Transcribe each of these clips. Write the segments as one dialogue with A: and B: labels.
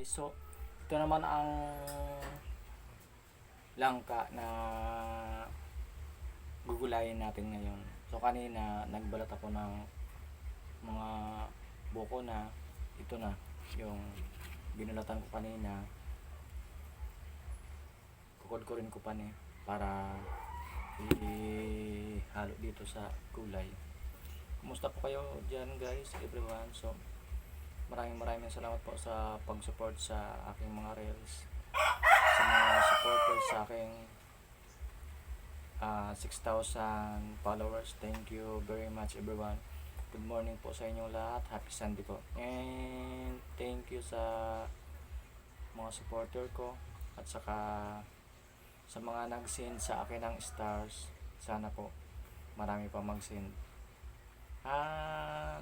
A: guys. So ito naman ang langka na gugulayin natin ngayon. So kanina nagbalat ako ng mga buko na ito na yung binulatan ko kanina. Kukudkurin ko pa ni para ihalo dito sa gulay. Kumusta po kayo dyan guys, everyone? So maraming salamat po sa pag-support sa aking mga reels, sa mga supporters sa aking 6,000 followers. Thank you very much everyone. Good morning po sa inyong lahat. Happy Sunday po. And thank you sa mga supporter ko at saka sa mga nag-send sa akin ng stars. Sana po marami pa mag-send. At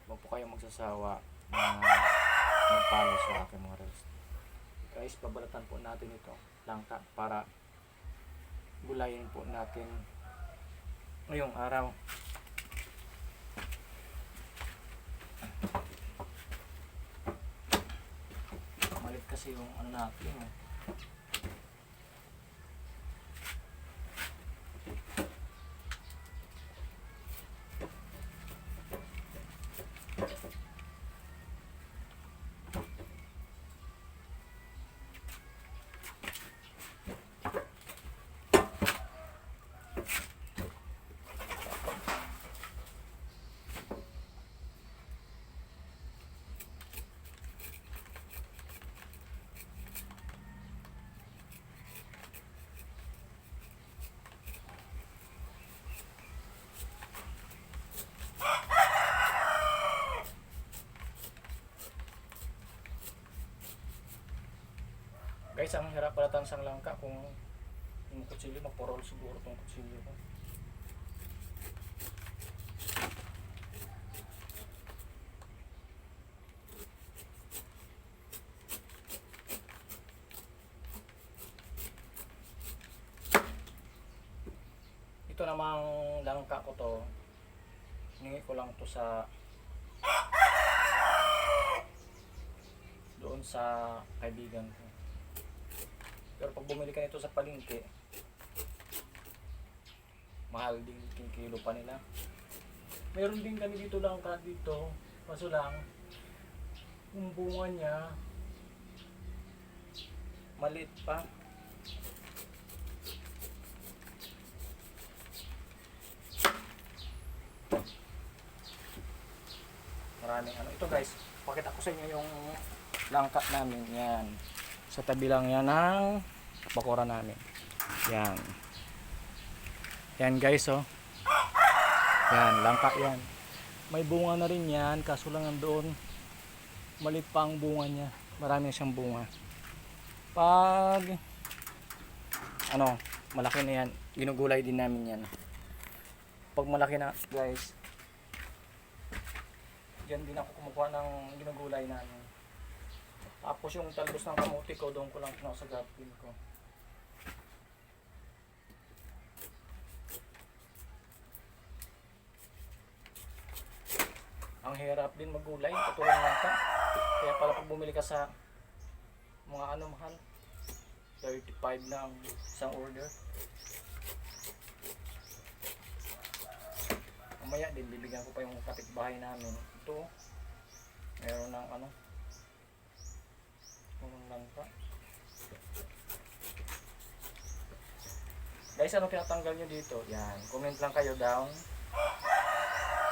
A: huwag po kayong magsasawa na mag-follow sa aking mga reels. Guys, babalatan po natin ito langka para gulayin po natin ngayong araw. Malit kasi yung ano natin eh. Guys, ang hirap balatan sang langka kung yung kutsilyo, magporol siguro tong kutsilyo ko. Ito namang langka ko to, hiningi ko lang to sa doon sa kaibigan ko. Pero pag bumili ka nito sa palengke, mahal din kilo pa nila. Meron din kami dito langka dito, kaso lang yung bunga niya maliit pa. Maraming ano ito guys, pakita ko sa inyo yung langka namin yan. Sa tabi lang yan ng bakura namin. Yan. Yan guys oh. Yan, langka yan. May bunga na rin yan, kaso lang nandoon maliit pa ang bunga niya. Marami siyang bunga. Pag ano, malaki na yan, ginugulay din namin yan. Pag malaki na guys, yan din ako kumukuha ng ginugulay namin. Tapos yung talbos ng kamuti ko, doon ko lang pinasagapin ko. Ang hirap din maggulay, katulad ng ka. Kaya pala pag bumili ka sa mga ano mahal, 35 na ang isang order. Mamaya din bibigyan ko pa yung kapitbahay namin. Ito, meron ng ano, langka. Guys, ano tinatanggal nyo dito? Yan, comment lang kayo down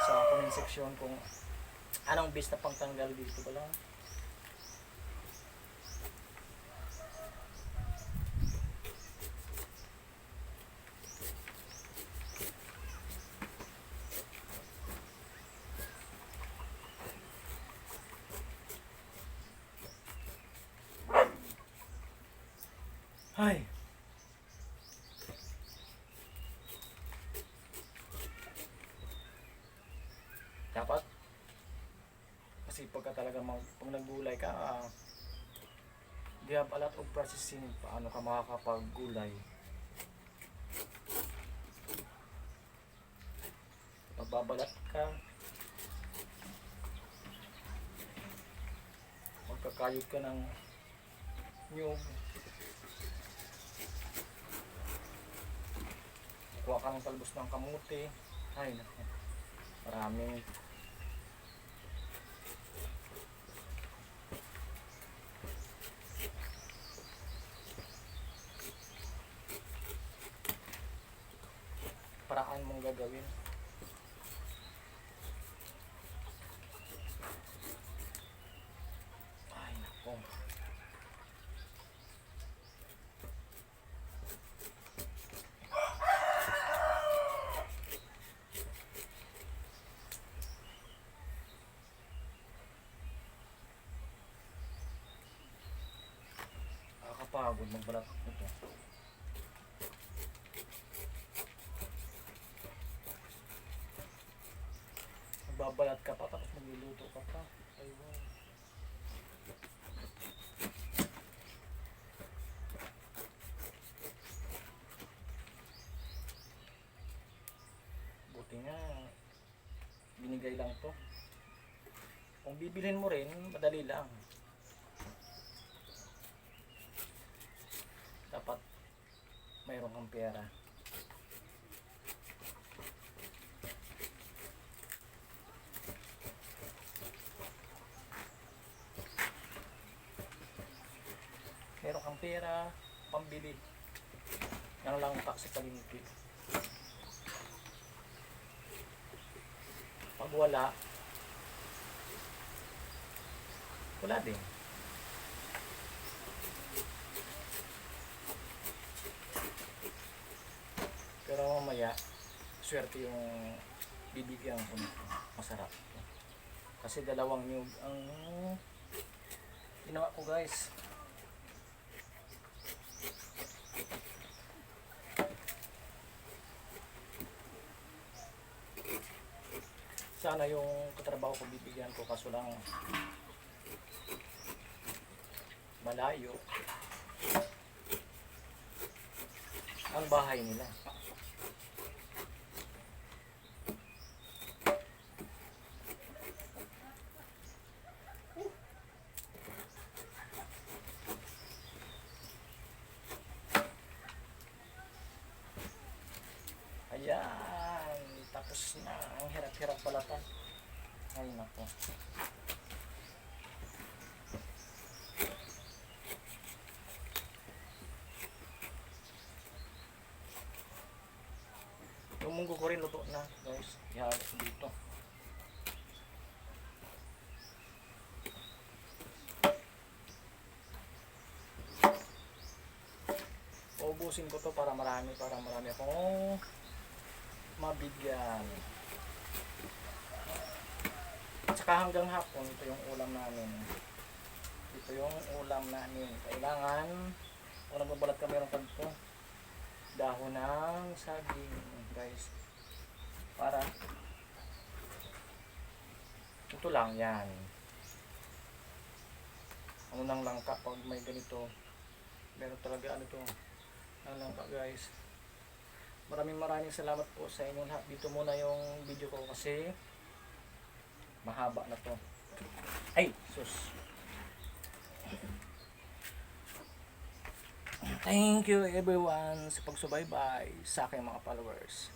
A: sa comment section kung anong best na pangtanggal dito ba lang. Ay. Dapat kasi pagka talaga pag naggulay ka, di have a lot of processing paano ka makakapaggulay. Magbabalat ka, Kayod ka ng nyug. Kuha ka ng talbos ng kamuti. Ay, naku. Maraming paraan mong gagawin. Ay, naku. Nakakapagod magbalat ito. Magbabalat ka pa tapos magluluto ka pa. Ay, wow. Buti nga binigay lang to. Kung bibilhin mo rin, madali lang. Dapat mayroon kang pera. Meron kang pera, pambili. Yan lang tak sa palengke. Pag wala, wala din. Pero mamaya, swerte yung bibigyan ko nito. Masarap. Kasi dalawang nyug ang ginawa ko, guys. Sana yung katrabaho ko bibigyan ko, kaso lang malayo ang bahay nila. Ayan, tapos na. Ang hirap-hirap pala to. Ay, nako. Yung munggo ko rin luto na, guys. Ihalo ko dito. Uubusin ko to para marami akong mabigyan. Tsaka hanggang hapon, ito yung ulam namin. Ito yung ulam namin. Kailangan, kung nagbabalat ka, meron ka dito dahon ng saging, guys. Para ito lang yan. Ano nang langka pag may ganito. Meron talaga ano to. Ang langka, guys. Maraming salamat po sa inyong lahat. Dito muna yung video ko kasi mahaba na to. Ay, sus. Thank you everyone sa pagsubaybay sa aking mga followers.